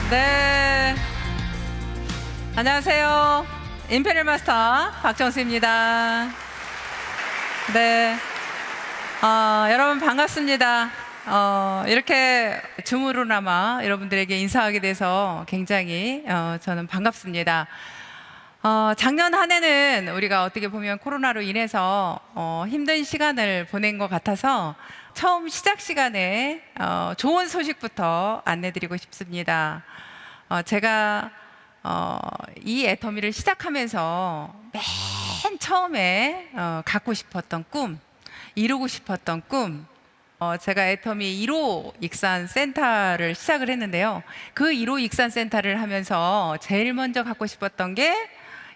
네, 안녕하세요. 임페리얼 마스터 박정수입니다. 네, 여러분 반갑습니다. 이렇게 줌으로나마 여러분들에게 인사하게 돼서 굉장히 저는 반갑습니다. 작년 한 해는 우리가 어떻게 보면 코로나로 인해서 힘든 시간을 보낸 것 같아서 처음 시작 시간에 좋은 소식부터 안내드리고 싶습니다. 제가 이 애터미를 시작하면서 맨 처음에 갖고 싶었던 꿈, 이루고 싶었던 꿈, 제가 애터미 1호 익산 센터를 시작을 했는데요. 그 1호 익산 센터를 하면서 제일 먼저 갖고 싶었던 게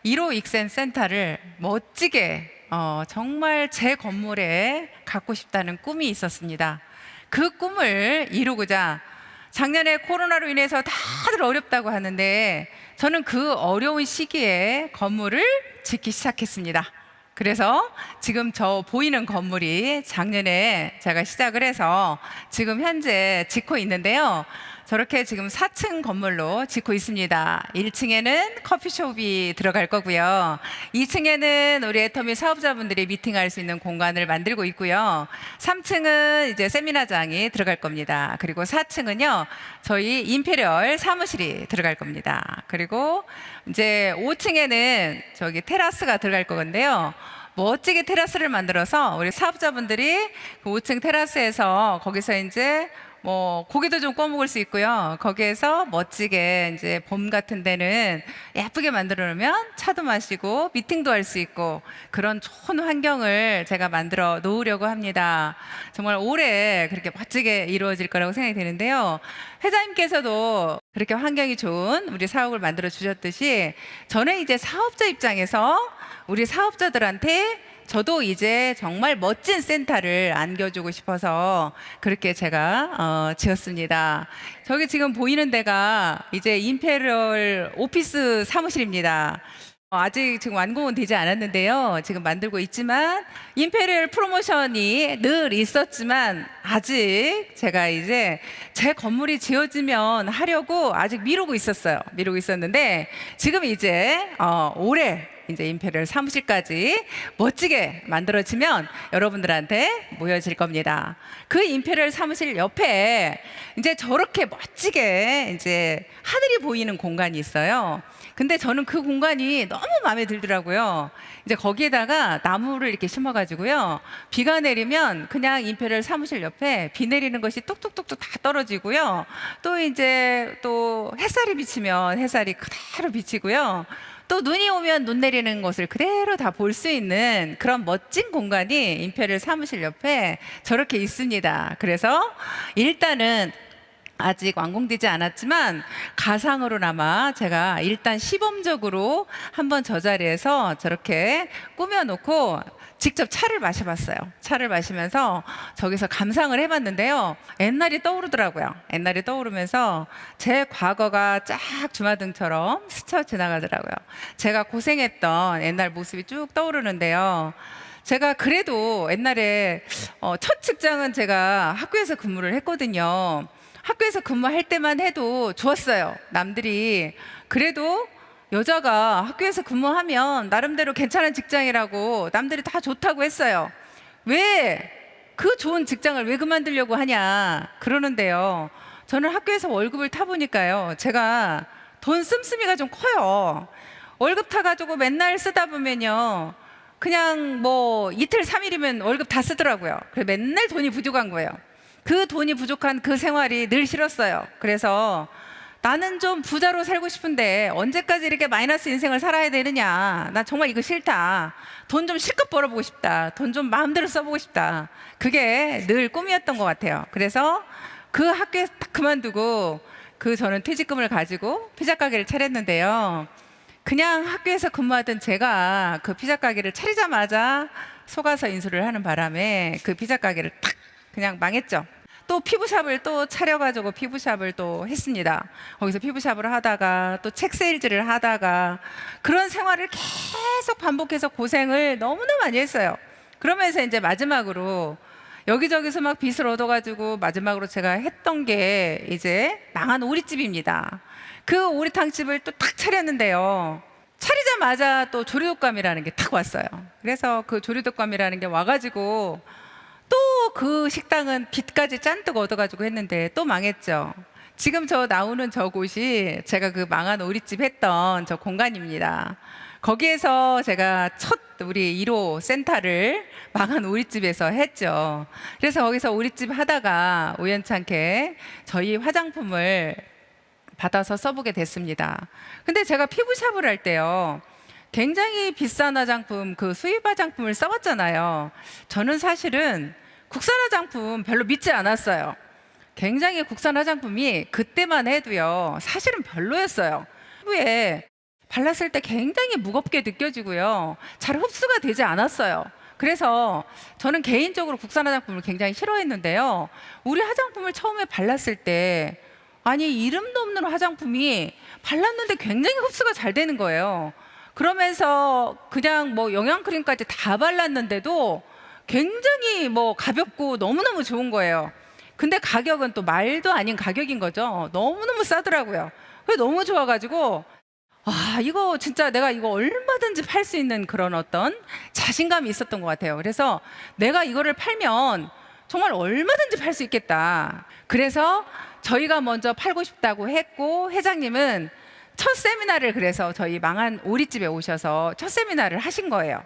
1호 익산 센터를 멋지게 정말 제 건물에 갖고 싶다는 꿈이 있었습니다. 그 꿈을 이루고자 작년에 코로나로 인해서 다들 어렵다고 하는데 저는 그 어려운 시기에 건물을 짓기 시작했습니다. 그래서 지금 저 보이는 건물이 작년에 제가 시작을 해서 지금 현재 짓고 있는데요. 저렇게 지금 4층 건물로 짓고 있습니다. 1층에는 커피숍이 들어갈 거고요. 2층에는 우리 애터미 사업자분들이 미팅할 수 있는 공간을 만들고 있고요. 3층은 이제 세미나장이 들어갈 겁니다. 그리고 4층은요, 저희 임페리얼 사무실이 들어갈 겁니다. 그리고 이제 5층에는 저기 테라스가 들어갈 거건데요. 멋지게 테라스를 만들어서 우리 사업자분들이 그 5층 테라스에서 거기서 이제 뭐 고기도 좀 구워 먹을 수 있고요. 거기에서 멋지게 이제 봄 같은 데는 예쁘게 만들어 놓으면 차도 마시고 미팅도 할 수 있고 그런 좋은 환경을 제가 만들어 놓으려고 합니다. 정말 올해 그렇게 멋지게 이루어질 거라고 생각이 되는데요. 회장님께서도 그렇게 환경이 좋은 우리 사업을 만들어 주셨듯이 저는 이제 사업자 입장에서 우리 사업자들한테 저도 이제 정말 멋진 센터를 안겨주고 싶어서 그렇게 제가 지었습니다. 저기 지금 보이는 데가 이제 임페리얼 오피스 사무실입니다. 아직 지금 완공은 되지 않았는데요. 지금 만들고 있지만 임페리얼 프로모션이 늘 있었지만 아직 제가 이제 제 건물이 지어지면 하려고 아직 미루고 있었어요. 미루고 있었는데 지금 이제 올해 이제 임페리얼 사무실까지 멋지게 만들어지면 여러분들한테 모여질 겁니다. 그 임페리얼 사무실 옆에 이제 저렇게 멋지게 이제 하늘이 보이는 공간이 있어요. 근데 저는 그 공간이 너무 마음에 들더라고요. 이제 거기에다가 나무를 이렇게 심어가지고요. 비가 내리면 그냥 임페리얼 사무실 옆에 비 내리는 것이 뚝뚝뚝뚝 다 떨어지고요. 또 이제 또 햇살이 비치면 햇살이 그대로 비치고요. 또 눈이 오면 눈 내리는 것을 그대로 다 볼 수 있는 그런 멋진 공간이 임페리얼 사무실 옆에 저렇게 있습니다. 그래서 일단은 아직 완공되지 않았지만 가상으로나마 제가 일단 시범적으로 한번 저 자리에서 저렇게 꾸며놓고 직접 차를 마셔봤어요. 차를 마시면서 저기서 감상을 해봤는데요. 옛날이 떠오르더라고요. 옛날이 떠오르면서 제 과거가 쫙 주마등처럼 스쳐 지나가더라고요. 제가 고생했던 옛날 모습이 쭉 떠오르는데요. 제가 그래도 옛날에 첫 직장은 제가 학교에서 근무를 했거든요. 학교에서 근무할 때만 해도 좋았어요. 남들이 그래도 여자가 학교에서 근무하면 나름대로 괜찮은 직장이라고 남들이 다 좋다고 했어요. 왜 그 좋은 직장을 왜 그만두려고 하냐 그러는데요. 저는 학교에서 월급을 타보니까요. 제가 돈 씀씀이가 좀 커요. 월급 타가지고 맨날 쓰다 보면요. 그냥 뭐 이틀 3일이면 월급 다 쓰더라고요. 그래서 맨날 돈이 부족한 거예요. 그 돈이 부족한 그 생활이 늘 싫었어요. 그래서 나는 좀 부자로 살고 싶은데 언제까지 이렇게 마이너스 인생을 살아야 되느냐. 나 정말 이거 싫다. 돈 좀 실컷 벌어보고 싶다. 돈 좀 마음대로 써보고 싶다. 그게 늘 꿈이었던 것 같아요. 그래서 그 학교에서 딱 그만두고 저는 퇴직금을 가지고 피자 가게를 차렸는데요. 그냥 학교에서 근무하던 제가 그 피자 가게를 차리자마자 속아서 인수를 하는 바람에 그 피자 가게를 탁 그냥 망했죠. 또 피부샵을 또 차려가지고 피부샵을 또 했습니다. 거기서 피부샵을 하다가 또 책 세일즈를 하다가 그런 생활을 계속 반복해서 고생을 너무나 많이 했어요. 그러면서 이제 마지막으로 여기저기서 막 빚을 얻어가지고 마지막으로 제가 했던 게 이제 망한 오리집입니다. 그 오리탕집을 또 탁 차렸는데요. 차리자마자 또 조류독감이라는 게 탁 왔어요. 그래서 그 조류독감이라는 게 와가지고 또 그 식당은 빚까지 잔뜩 얻어가지고 했는데 또 망했죠. 지금 저 나오는 저 곳이 제가 그 망한 오리집 했던 저 공간입니다. 거기에서 제가 첫 우리 1호 센터를 망한 오리집에서 했죠. 그래서 거기서 오리집 하다가 우연찮게 저희 화장품을 받아서 써보게 됐습니다. 근데 제가 피부샵을 할 때요, 굉장히 비싼 화장품, 그 수입 화장품을 써봤잖아요. 저는 사실은 국산 화장품 별로 믿지 않았어요. 굉장히 국산 화장품이 그때만 해도요, 사실은 별로였어요. 피부에 발랐을 때 굉장히 무겁게 느껴지고요, 잘 흡수가 되지 않았어요. 그래서 저는 개인적으로 국산 화장품을 굉장히 싫어했는데요, 우리 화장품을 처음에 발랐을 때 아니 이름도 없는 화장품이 발랐는데 굉장히 흡수가 잘 되는 거예요. 그러면서 그냥 뭐 영양크림까지 다 발랐는데도 굉장히 뭐 가볍고 너무너무 좋은 거예요. 근데 가격은 또 말도 아닌 가격인 거죠. 너무너무 싸더라고요. 그래서 너무 좋아가지고 이거 진짜 내가 이거 얼마든지 팔 수 있는 그런 어떤 자신감이 있었던 것 같아요. 그래서 내가 이거를 팔면 정말 얼마든지 팔 수 있겠다. 그래서 저희가 먼저 팔고 싶다고 했고, 회장님은 첫 세미나를 그래서 저희 망한 오리집에 오셔서 첫 세미나를 하신 거예요.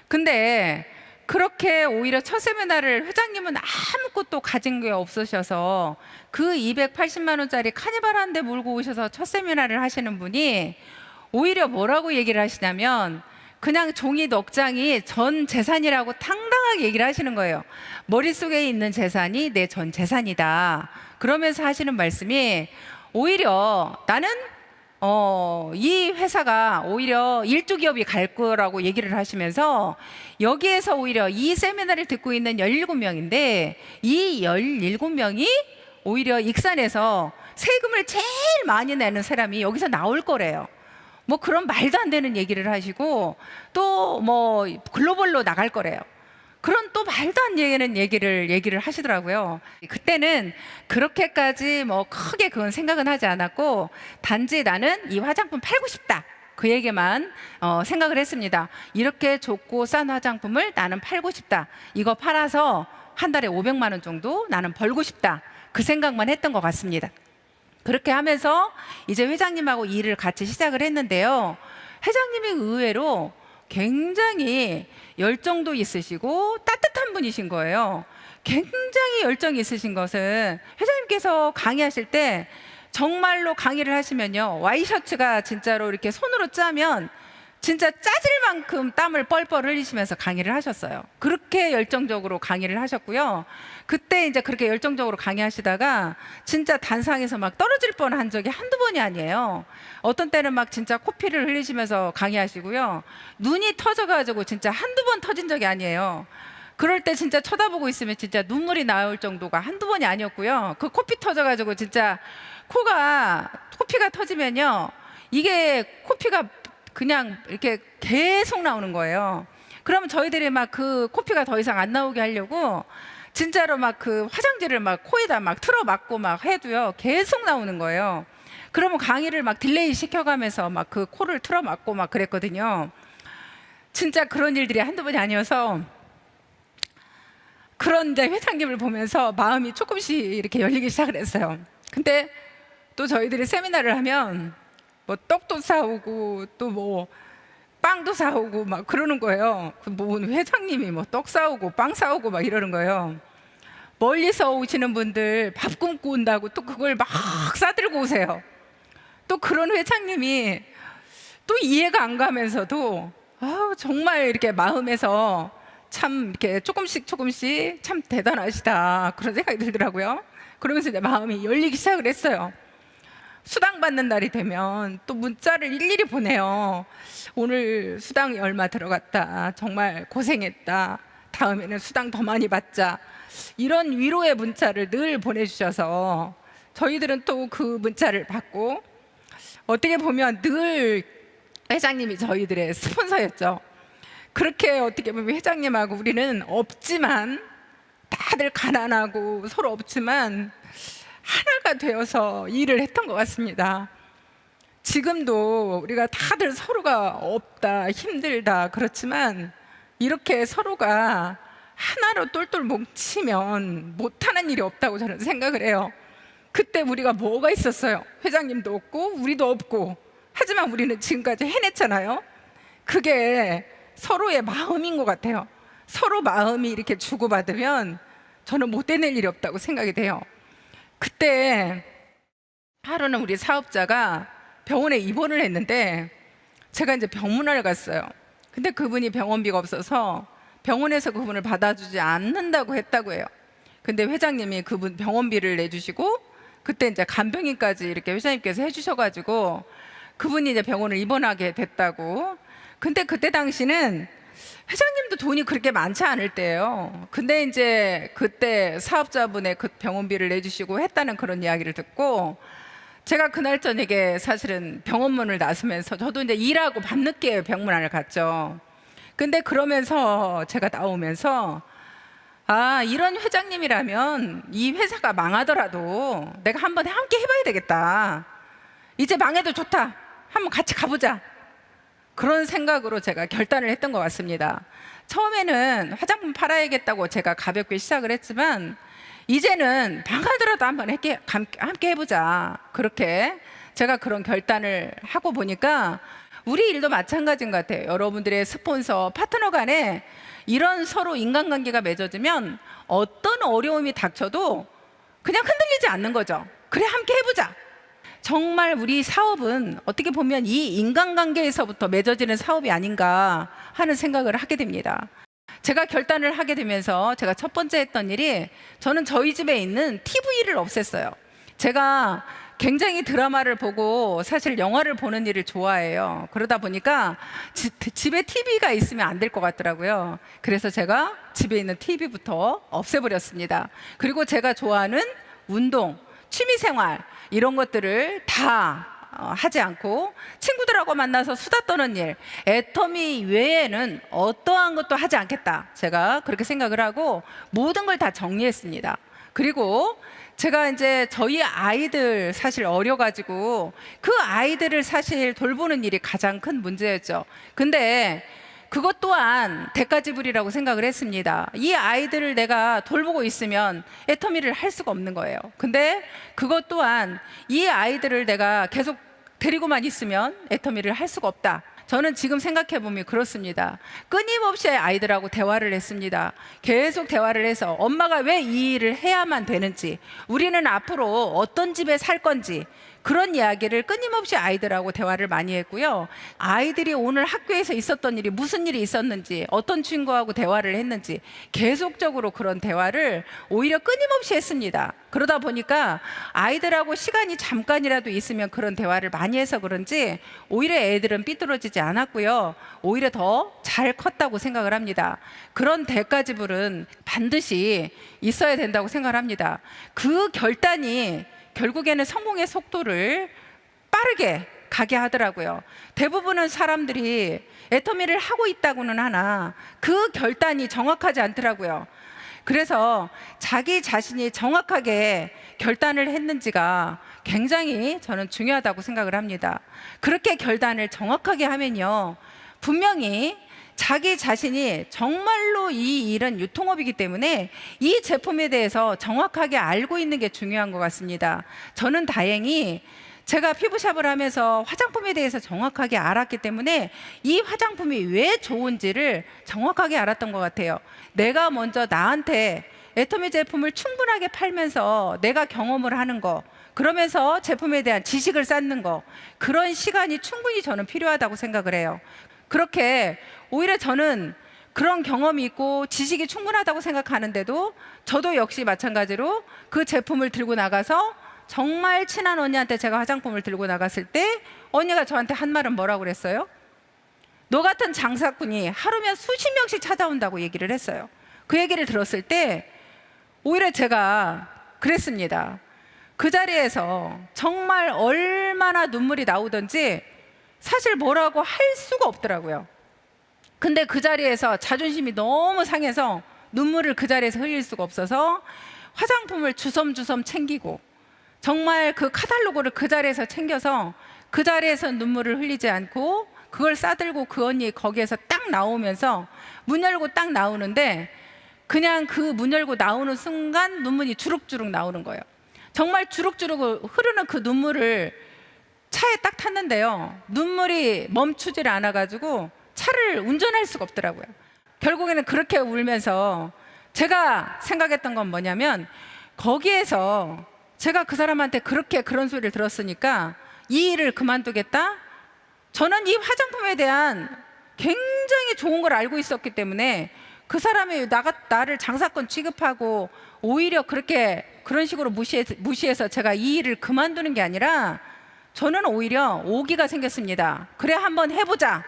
근데 그렇게 오히려 첫 세미나를 회장님은 아무것도 가진 게 없으셔서 그 280만 원짜리 카니발 한 대 몰고 오셔서 첫 세미나를 하시는 분이 오히려 뭐라고 얘기를 하시냐면 그냥 종이 넉 장이 전 재산이라고 당당하게 얘기를 하시는 거예요. 머릿속에 있는 재산이 내 전 재산이다. 그러면서 하시는 말씀이 오히려 나는 이 회사가 오히려 일조 기업이 갈 거라고 얘기를 하시면서 여기에서 오히려 이 세미나를 듣고 있는 17명인데 이 17명이 오히려 익산에서 세금을 제일 많이 내는 사람이 여기서 나올 거래요. 뭐 그런 말도 안 되는 얘기를 하시고 또 뭐 글로벌로 나갈 거래요. 그런 또 말도 안 되는 얘기를 하시더라고요. 그때는 그렇게까지 뭐 크게 그건 생각은 하지 않았고 단지 나는 이 화장품 팔고 싶다. 그 얘기만 생각을 했습니다. 이렇게 좋고 싼 화장품을 나는 팔고 싶다. 이거 팔아서 한 달에 500만 원 정도 나는 벌고 싶다. 그 생각만 했던 것 같습니다. 그렇게 하면서 이제 회장님하고 일을 같이 시작을 했는데요. 회장님이 의외로 굉장히 열정도 있으시고 따뜻한 분이신 거예요. 굉장히 열정이 있으신 것은 회장님께서 강의하실 때 정말로 강의를 하시면요, 와이셔츠가 진짜로 이렇게 손으로 짜면 진짜 짜질 만큼 땀을 뻘뻘 흘리시면서 강의를 하셨어요. 그렇게 열정적으로 강의를 하셨고요. 그때 이제 그렇게 열정적으로 강의하시다가 진짜 단상에서 막 떨어질 뻔한 적이 한두 번이 아니에요. 어떤 때는 막 진짜 코피를 흘리시면서 강의하시고요. 눈이 터져가지고 진짜 한두 번 터진 적이 아니에요. 그럴 때 진짜 쳐다보고 있으면 진짜 눈물이 나올 정도가 한두 번이 아니었고요. 그 코피 터져가지고 진짜 코피가 터지면요, 이게 코피가 그냥 이렇게 계속 나오는 거예요. 그러면 저희들이 막 그 코피가 더 이상 안 나오게 하려고 진짜로 막 그 화장지를 막 코에다 막 틀어 막고 막 해도요, 계속 나오는 거예요. 그러면 강의를 막 딜레이 시켜가면서 막 그 코를 틀어 막고 막 그랬거든요. 진짜 그런 일들이 한두 번이 아니어서 그런데 회장님을 보면서 마음이 조금씩 이렇게 열리기 시작을 했어요. 근데 또 저희들이 세미나를 하면 뭐 떡도 사오고 또 뭐 빵도 사오고 막 그러는 거예요. 뭐 회장님이 뭐 떡 사오고 빵 사오고 막 이러는 거예요. 멀리서 오시는 분들 밥 굶고 온다고 또 그걸 막 싸들고 오세요. 또 그런 회장님이 또 이해가 안 가면서도 정말 이렇게 마음에서 참 이렇게 조금씩 참 대단하시다 그런 생각이 들더라고요. 그러면서 내 마음이 열리기 시작을 했어요. 수당 받는 날이 되면 또 문자를 일일이 보내요. 오늘 수당이 얼마 들어갔다. 정말 고생했다. 다음에는 수당 더 많이 받자. 이런 위로의 문자를 늘 보내주셔서 저희들은 또 그 문자를 받고 어떻게 보면 늘 회장님이 저희들의 스폰서였죠. 그렇게 어떻게 보면 회장님하고 우리는 없지만 다들 가난하고 서로 없지만 하나가 되어서 일을 했던 것 같습니다. 지금도 우리가 다들 서로가 없다, 힘들다 그렇지만 이렇게 서로가 하나로 똘똘 뭉치면 못하는 일이 없다고 저는 생각을 해요. 그때 우리가 뭐가 있었어요? 회장님도 없고 우리도 없고, 하지만 우리는 지금까지 해냈잖아요. 그게 서로의 마음인 것 같아요. 서로 마음이 이렇게 주고받으면 저는 못 해낼 일이 없다고 생각이 돼요. 그때 하루는 우리 사업자가 병원에 입원을 했는데 제가 이제 병문안을 갔어요. 근데 그분이 병원비가 없어서 병원에서 그분을 받아주지 않는다고 했다고 해요. 근데 회장님이 그분 병원비를 내주시고, 그때 이제 간병인까지 이렇게 회장님께서 해주셔가지고 그분이 이제 병원을 입원하게 됐다고. 근데 그때 당시는 회장님도 돈이 그렇게 많지 않을 때예요. 근데 이제 그때 사업자분의 그 병원비를 내주시고 했다는 그런 이야기를 듣고, 제가 그날 저녁에 사실은 병원문을 나서면서 저도 이제 일하고 밤늦게 병문안을 갔죠. 근데 그러면서 제가 나오면서, 아, 이런 회장님이라면 이 회사가 망하더라도 내가 한번 함께 해봐야 되겠다. 이제 망해도 좋다. 한번 같이 가보자. 그런 생각으로 제가 결단을 했던 것 같습니다. 처음에는 화장품 팔아야겠다고 제가 가볍게 시작을 했지만 이제는 망하더라도 한번 함께 해보자. 그렇게 제가 그런 결단을 하고 보니까 우리 일도 마찬가지인 것 같아요. 여러분들의 스폰서, 파트너 간에 이런 서로 인간관계가 맺어지면 어떤 어려움이 닥쳐도 그냥 흔들리지 않는 거죠. 그래, 함께 해보자. 정말 우리 사업은 어떻게 보면 이 인간관계에서부터 맺어지는 사업이 아닌가 하는 생각을 하게 됩니다. 제가 결단을 하게 되면서 제가 첫 번째 했던 일이, 저는 저희 집에 있는 TV를 없앴어요. 제가 굉장히 드라마를 보고 사실 영화를 보는 일을 좋아해요. 그러다 보니까 집에 TV가 있으면 안 될 것 같더라고요. 그래서 제가 집에 있는 TV부터 없애버렸습니다. 그리고 제가 좋아하는 운동, 취미생활 이런 것들을 다 하지 않고 친구들하고 만나서 수다 떠는 일, 애터미 외에는 어떠한 것도 하지 않겠다. 제가 그렇게 생각을 하고 모든 걸 다 정리했습니다. 그리고 제가 이제 저희 아이들 사실 어려가지고 그 아이들을 사실 돌보는 일이 가장 큰 문제였죠. 근데 그것 또한 대가 지불이라고 생각을 했습니다. 이 아이들을 내가 돌보고 있으면 애터미를 할 수가 없는 거예요. 근데 그것 또한 이 아이들을 내가 계속 데리고만 있으면 애터미를 할 수가 없다. 저는 지금 생각해 보면 그렇습니다. 끊임없이 아이들하고 대화를 했습니다. 계속 대화를 해서 엄마가 왜 이 일을 해야만 되는지, 우리는 앞으로 어떤 집에 살 건지, 그런 이야기를 끊임없이 아이들하고 대화를 많이 했고요. 아이들이 오늘 학교에서 있었던 일이 무슨 일이 있었는지, 어떤 친구하고 대화를 했는지 계속적으로 그런 대화를 오히려 끊임없이 했습니다. 그러다 보니까 아이들하고 시간이 잠깐이라도 있으면 그런 대화를 많이 해서 그런지 오히려 애들은 삐뚤어지지 않았고요. 오히려 더 잘 컸다고 생각을 합니다. 그런 대가 지불은 반드시 있어야 된다고 생각을 합니다. 그 결단이 결국에는 성공의 속도를 빠르게 가게 하더라고요. 대부분은 사람들이 애터미를 하고 있다고는 하나 그 결단이 정확하지 않더라고요. 그래서 자기 자신이 정확하게 결단을 했는지가 굉장히 저는 중요하다고 생각을 합니다. 그렇게 결단을 정확하게 하면요, 분명히 자기 자신이 정말로 이 일은 유통업이기 때문에 이 제품에 대해서 정확하게 알고 있는 게 중요한 것 같습니다. 저는 다행히 제가 피부샵을 하면서 화장품에 대해서 정확하게 알았기 때문에 이 화장품이 왜 좋은지를 정확하게 알았던 것 같아요. 내가 먼저 나한테 애터미 제품을 충분하게 팔면서 내가 경험을 하는 거, 그러면서 제품에 대한 지식을 쌓는 거, 그런 시간이 충분히 저는 필요하다고 생각을 해요. 그렇게 오히려 저는 그런 경험이 있고 지식이 충분하다고 생각하는데도 저도 역시 마찬가지로 그 제품을 들고 나가서 정말 친한 언니한테 제가 화장품을 들고 나갔을 때 언니가 저한테 한 말은 뭐라고 그랬어요? 너 같은 장사꾼이 하루면 수십 명씩 찾아온다고 얘기를 했어요. 그 얘기를 들었을 때 오히려 제가 그랬습니다. 그 자리에서 정말 얼마나 눈물이 나오던지 사실 뭐라고 할 수가 없더라고요. 근데 그 자리에서 자존심이 너무 상해서 눈물을 그 자리에서 흘릴 수가 없어서 화장품을 주섬주섬 챙기고 정말 그 카탈로그를 그 자리에서 챙겨서 그 자리에서 눈물을 흘리지 않고 그걸 싸들고 그 언니 거기에서 딱 나오면서 문 열고 딱 나오는데 그냥 그 문 열고 나오는 순간 눈물이 주룩주룩 나오는 거예요. 정말 주룩주룩 흐르는 그 눈물을 차에 딱 탔는데요, 눈물이 멈추질 않아가지고 차를 운전할 수가 없더라고요. 결국에는 그렇게 울면서 제가 생각했던 건 뭐냐면, 거기에서 제가 그 사람한테 그렇게 그런 소리를 들었으니까 이 일을 그만두겠다? 저는 이 화장품에 대한 굉장히 좋은 걸 알고 있었기 때문에 그 사람이 나를 장사건 취급하고 오히려 그런 식으로 무시해서 제가 이 일을 그만두는 게 아니라 저는 오히려 오기가 생겼습니다. 그래, 한번 해보자.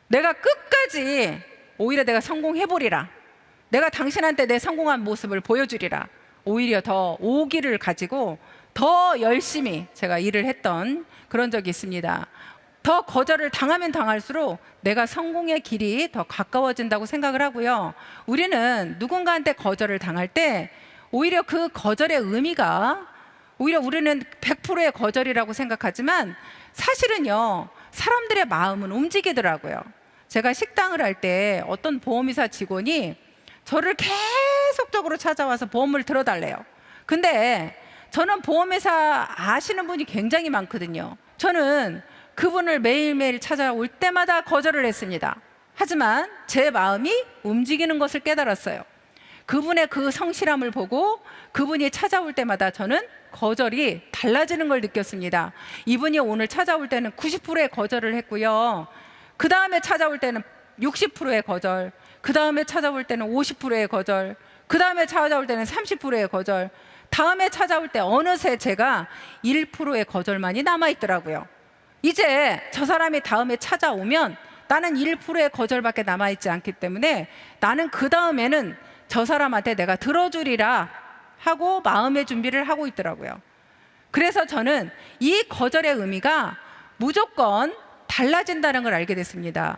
내가 끝까지 오히려 내가 성공해보리라. 내가 당신한테 내 성공한 모습을 보여주리라. 오히려 더 오기를 가지고 더 열심히 제가 일을 했던 그런 적이 있습니다. 더 거절을 당하면 당할수록 내가 성공의 길이 더 가까워진다고 생각을 하고요. 우리는 누군가한테 거절을 당할 때 오히려 그 거절의 의미가, 오히려 우리는 100%의 거절이라고 생각하지만 사실은요, 사람들의 마음은 움직이더라고요. 제가 식당을 할 때 어떤 보험회사 직원이 저를 계속적으로 찾아와서 보험을 들어달래요. 근데 저는 보험회사 아시는 분이 굉장히 많거든요. 저는 그분을 매일매일 찾아올 때마다 거절을 했습니다. 하지만 제 마음이 움직이는 것을 깨달았어요. 그분의 그 성실함을 보고 그분이 찾아올 때마다 저는 거절이 달라지는 걸 느꼈습니다. 이분이 오늘 찾아올 때는 90%의 거절을 했고요, 그 다음에 찾아올 때는 60%의 거절, 그 다음에 찾아올 때는 50%의 거절, 그 다음에 찾아올 때는 30%의 거절, 다음에 찾아올 때 어느새 제가 1%의 거절만이 남아있더라고요. 이제 저 사람이 다음에 찾아오면 나는 1%의 거절밖에 남아있지 않기 때문에 나는 그 다음에는 저 사람한테 내가 들어주리라 하고 마음의 준비를 하고 있더라고요. 그래서 저는 이 거절의 의미가 무조건 달라진다는 걸 알게 됐습니다.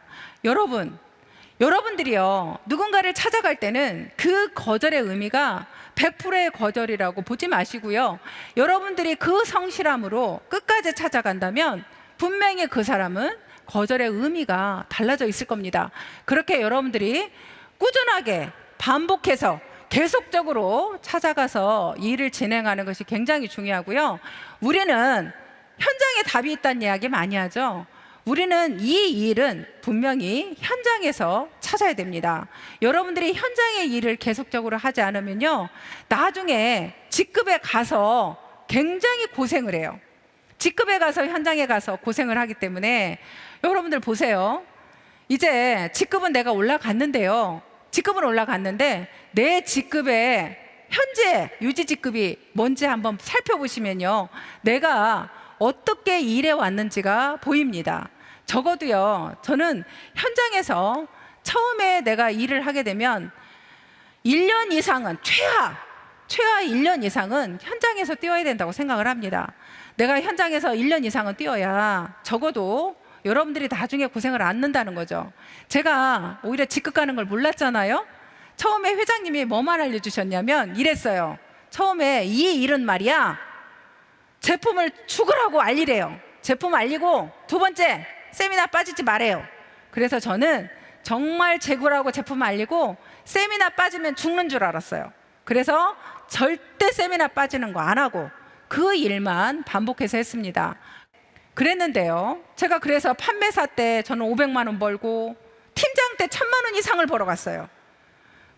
여러분들이요, 누군가를 찾아갈 때는 그 거절의 의미가 100%의 거절이라고 보지 마시고요, 여러분들이 그 성실함으로 끝까지 찾아간다면 분명히 그 사람은 거절의 의미가 달라져 있을 겁니다. 그렇게 여러분들이 꾸준하게 반복해서 계속적으로 찾아가서 일을 진행하는 것이 굉장히 중요하고요. 우리는 현장에 답이 있다는 이야기 많이 하죠. 우리는 이 일은 분명히 현장에서 찾아야 됩니다. 여러분들이 현장의 일을 계속적으로 하지 않으면요, 나중에 직급에 가서 굉장히 고생을 해요. 직급에 가서 현장에 가서 고생을 하기 때문에 여러분들 보세요. 이제 직급은 내가 올라갔는데요, 직급은 올라갔는데 내 직급의 현재 유지 직급이 뭔지 한번 살펴보시면요, 내가 어떻게 일해 왔는지가 보입니다. 적어도요, 저는 현장에서 처음에 내가 일을 하게 되면 1년 이상은 최하 1년 이상은 현장에서 뛰어야 된다고 생각을 합니다. 내가 현장에서 1년 이상은 뛰어야 적어도 여러분들이 나중에 고생을 않는다는 거죠. 제가 오히려 직급 가는 걸 몰랐잖아요. 처음에 회장님이 뭐만 알려주셨냐면 이랬어요. 처음에 이 일은 말이야, 제품을 죽으라고 알리래요. 제품 알리고 두 번째, 세미나 빠지지 말래요. 그래서 저는 정말 재고라고 제품 알리고 세미나 빠지면 죽는 줄 알았어요. 그래서 절대 세미나 빠지는 거 안 하고 그 일만 반복해서 했습니다. 그랬는데요, 제가 그래서 판매사 때 저는 500만 원 벌고 팀장 때 1000만 원 이상을 벌어갔어요.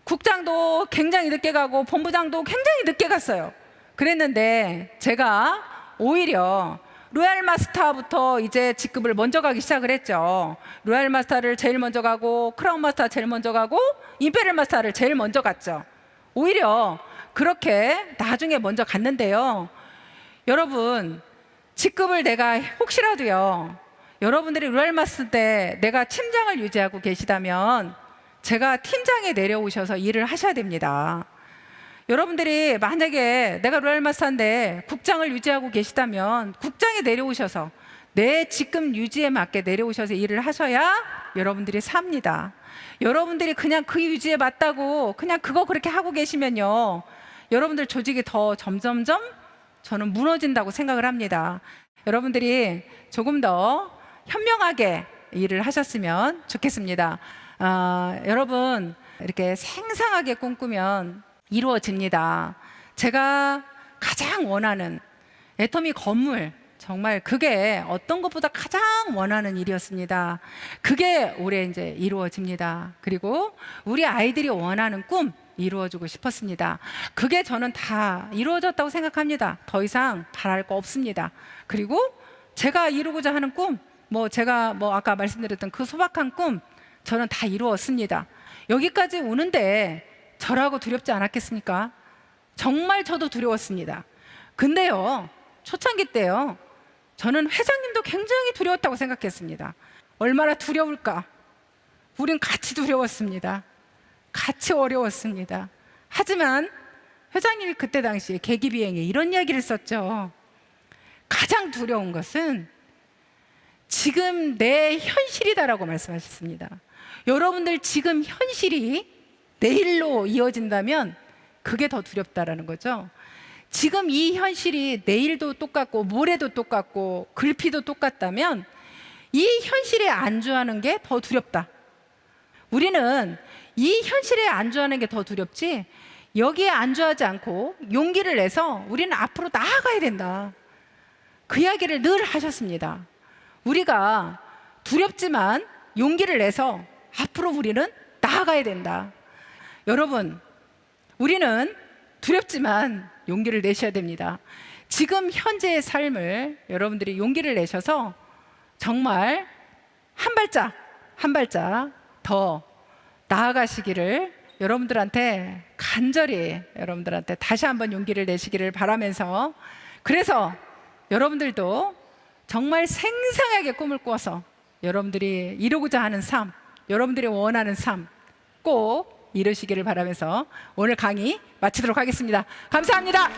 국장도 굉장히 늦게 가고 본부장도 굉장히 늦게 갔어요. 그랬는데 제가 오히려 로얄 마스터부터 이제 직급을 먼저 가기 시작을 했죠. 로얄 마스터를 제일 먼저 가고 크라운 마스터 제일 먼저 가고 임페리얼 마스터를 제일 먼저 갔죠. 오히려 그렇게 나중에 먼저 갔는데요, 여러분, 직급을 내가 혹시라도요, 여러분들이 로얄 마스터 때 내가 팀장을 유지하고 계시다면 제가 팀장에 내려오셔서 일을 하셔야 됩니다. 여러분들이 만약에 내가 로얄 마스터인데 국장을 유지하고 계시다면 국장에 내려오셔서 내 직급 유지에 맞게 내려오셔서 일을 하셔야 여러분들이 삽니다. 여러분들이 그냥 그 유지에 맞다고 그냥 그거 그렇게 하고 계시면요, 여러분들 조직이 더 점점점 저는 무너진다고 생각을 합니다. 여러분들이 조금 더 현명하게 일을 하셨으면 좋겠습니다. 여러분, 이렇게 생생하게 꿈꾸면 이루어집니다. 제가 가장 원하는 애터미 건물, 정말 그게 어떤 것보다 가장 원하는 일이었습니다. 그게 올해 이제 이루어집니다. 그리고 우리 아이들이 원하는 꿈 이루어주고 싶었습니다. 그게 저는 다 이루어졌다고 생각합니다. 더 이상 바랄 거 없습니다. 그리고 제가 이루고자 하는 꿈, 제가 아까 말씀드렸던 그 소박한 꿈, 저는 다 이루었습니다. 여기까지 오는데 저라고 두렵지 않았겠습니까? 정말 저도 두려웠습니다. 근데요, 초창기 때요, 저는 회장님도 굉장히 두려웠다고 생각했습니다. 얼마나 두려울까? 우린 같이 두려웠습니다. 같이 어려웠습니다. 하지만 회장님이 그때 당시에 계기비행에 이런 이야기를 썼죠. 가장 두려운 것은 지금 내 현실이다라고 말씀하셨습니다. 여러분들 지금 현실이 내일로 이어진다면 그게 더 두렵다라는 거죠. 지금 이 현실이 내일도 똑같고 모레도 똑같고 글피도 똑같다면 이 현실에 안주하는 게 더 두렵다. 우리는 이 현실에 안주하는 게 더 두렵지, 여기에 안주하지 않고 용기를 내서 우리는 앞으로 나아가야 된다. 그 이야기를 늘 하셨습니다. 우리가 두렵지만 용기를 내서 앞으로 우리는 나아가야 된다. 여러분, 우리는 두렵지만 용기를 내셔야 됩니다. 지금 현재의 삶을 여러분들이 용기를 내셔서 정말 한 발짝 한 발짝 더 나아가시기를 여러분들한테 간절히 여러분들한테 다시 한번 용기를 내시기를 바라면서, 그래서 여러분들도 정말 생생하게 꿈을 꿔서 여러분들이 이루고자 하는 삶, 여러분들이 원하는 삶 꼭 이루시기를 바라면서 오늘 강의 마치도록 하겠습니다. 감사합니다.